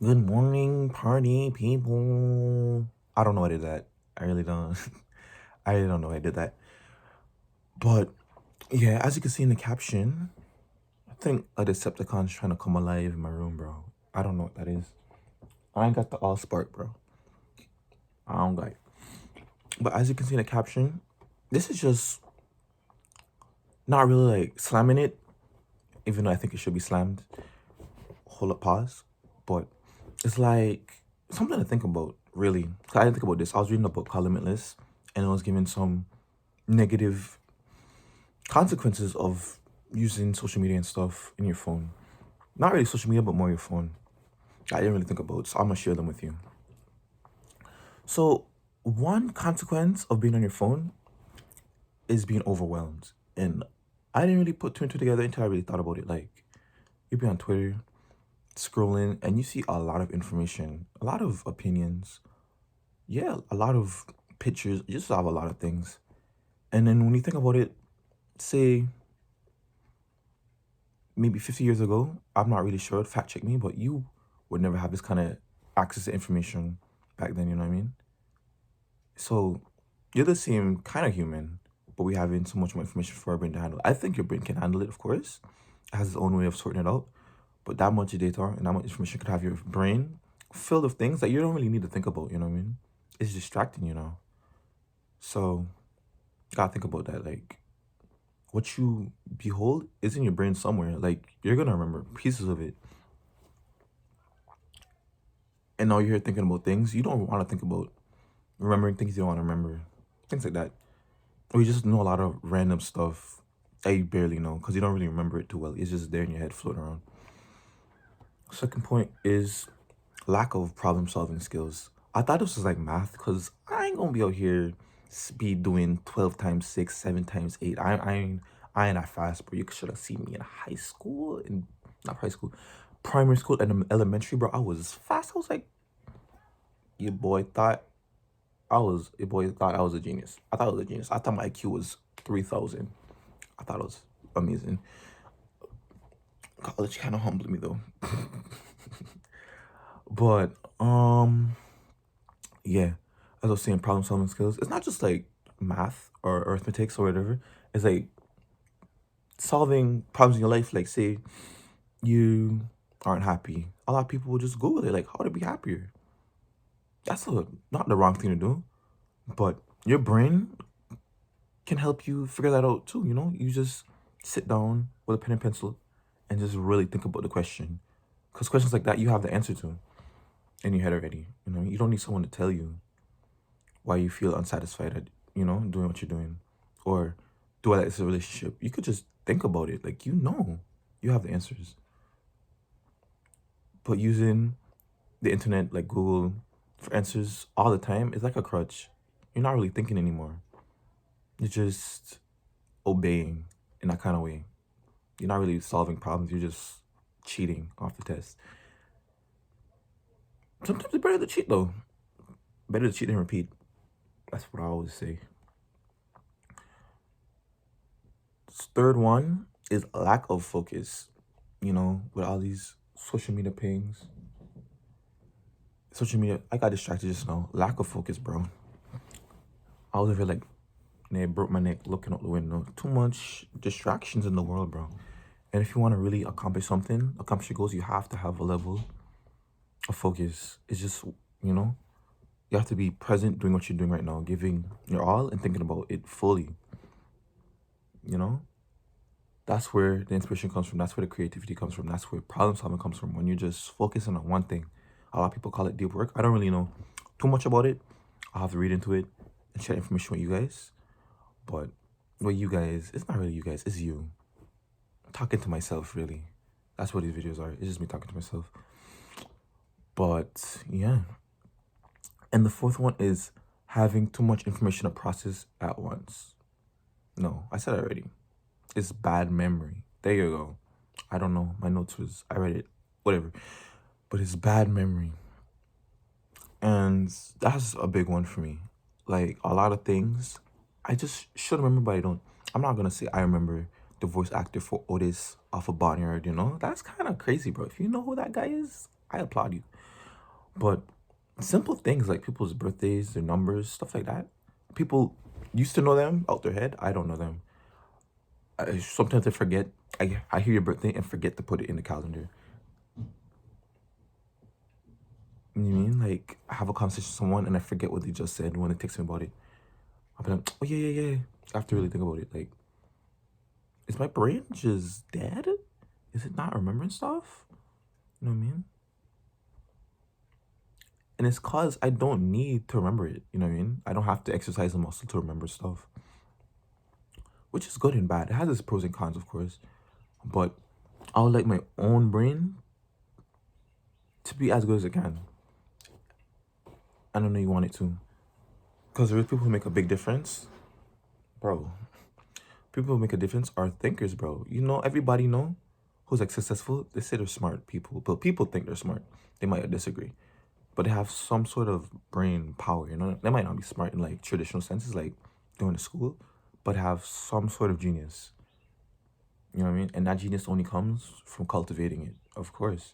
Good morning, party people. I don't know why I did that. I really don't. I really don't know why I did that. But yeah, as you can see in the caption, I think a Decepticon's trying to come alive in my room, bro. I don't know what that is. I ain't got the all spark, bro. I don't got it. But as you can see in the caption, this is just not really like slamming it, even though I think it should be slammed. Hold up, pause. But it's like something to think about, really. 'Cause I didn't think about this. I was reading a book called Limitless, and it was giving some negative consequences of using social media and stuff in your phone. Not really social media, but more your phone. I didn't really think about, so I'm gonna share them with you. So, one consequence of being on your phone is being overwhelmed. And I didn't really put two and two together until I really thought about it. Like, you be on Twitter, scrolling, and you see a lot of information, a lot of opinions, yeah, a lot of pictures, you just have a lot of things. And then when you think about it, say maybe 50 years ago, I'm not really sure, fact check me, but you would never have this kind of access to information back then, you know what I mean? So you're the same kind of human, but we having so much more information for our brain to handle. I think your brain can handle it, of course. It has its own way of sorting it out. But that much data and that much information could have your brain filled with things that you don't really need to think about, you know what I mean? It's distracting, you know. So gotta think about that. Like what you behold is in your brain somewhere. Like you're gonna remember pieces of it. And now you're here thinking about things you don't want to think about, remembering things you don't want to remember, things like that. Or you just know a lot of random stuff that you barely know because you don't really remember it too well. It's just there in your head floating around. Second point is lack of problem solving skills. I thought this was like math because I ain't gonna be out here speed doing 12 times 6, 7 times 8. I ain't that fast, bro. You should have seen me in high school, in not high school, primary school and elementary, bro. I was fast. I was like, your boy thought I was a genius. I thought I was a genius. I thought my IQ was 3,000. I thought it was amazing. College kind of humbled me though. But yeah, as I was saying, problem solving skills. It's not just like math or arithmetics or whatever. It's like solving problems in your life. Like say you aren't happy. A lot of people will just Google it, like how to be happier. That's not the wrong thing to do, but your brain can help you figure that out too. You know, you just sit down with a pen and pencil and just really think about the question. Because questions like that, you have the answer to in your head already. You know, you don't need someone to tell you why you feel unsatisfied at, doing what you're doing or do I like this relationship. You could just think about it. Like, you have the answers. But using the internet, like Google, for answers all the time is like a crutch. You're not really thinking anymore. You're just obeying in that kind of way. You're not really solving problems. You're just cheating off the test. Sometimes it's better to cheat though. Better to cheat than repeat. That's what I always say. Third one is lack of focus. With all these social media pings. Social media, I got distracted just now. Lack of focus, bro. I was over like, broke my neck looking out the window. Too much distractions in the world, bro. And if you want to really accomplish your goals, you have to have a level of focus. It's just, you have to be present doing what you're doing right now, giving your all and thinking about it fully. You know? That's where the inspiration comes from. That's where the creativity comes from. That's where problem solving comes from. When you're just focusing on one thing. A lot of people call it deep work. I don't really know too much about it. I'll have to read into it and share information with you guys. But it's not really you guys, it's you. I'm talking to myself, really. That's what these videos are. It's just me talking to myself. But yeah. And the fourth one is having too much information to process at once. No, I said it already. It's bad memory. There you go. I don't know. My notes I read it. Whatever. But it's bad memory. And that's a big one for me. Like a lot of things, I just should remember, but I don't. I'm not gonna say I remember the voice actor for Otis off of Barnyard, That's kind of crazy, bro. If you know who that guy is, I applaud you. But simple things like people's birthdays, their numbers, stuff like that. People used to know them out their head. I don't know them. Sometimes I forget. I hear your birthday and forget to put it in the calendar. You know what I mean? Like, I have a conversation with someone and I forget what they just said when they text me about it. I'll be like, oh, yeah, yeah, yeah. I have to really think about it. Like, is my brain just dead? Is it not remembering stuff? You know what I mean? And it's cause I don't need to remember it. You know what I mean? I don't have to exercise the muscle to remember stuff, which is good and bad. It has its pros and cons, of course. But I would like my own brain to be as good as it can. I don't know you want it to. Because there are people who make a big difference. Bro, people who make a difference are thinkers, bro. You know, everybody know who's like successful. They say they're smart people, but people think they're smart. They might disagree, but they have some sort of brain power. You know, they might not be smart in like traditional senses, like going to school, but have some sort of genius. You know what I mean? And that genius only comes from cultivating it. Of course,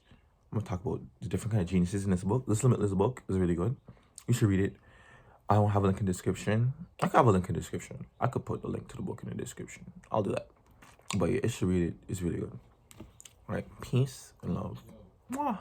I'm gonna talk about the different kind of geniuses in this book. This Limitless book is really good. You should read it. I don't have a link in the description. I could have a link in the description. I could put the link to the book in the description. I'll do that. But yeah, you should read it. It's really good. All right. Peace and love. Mwah.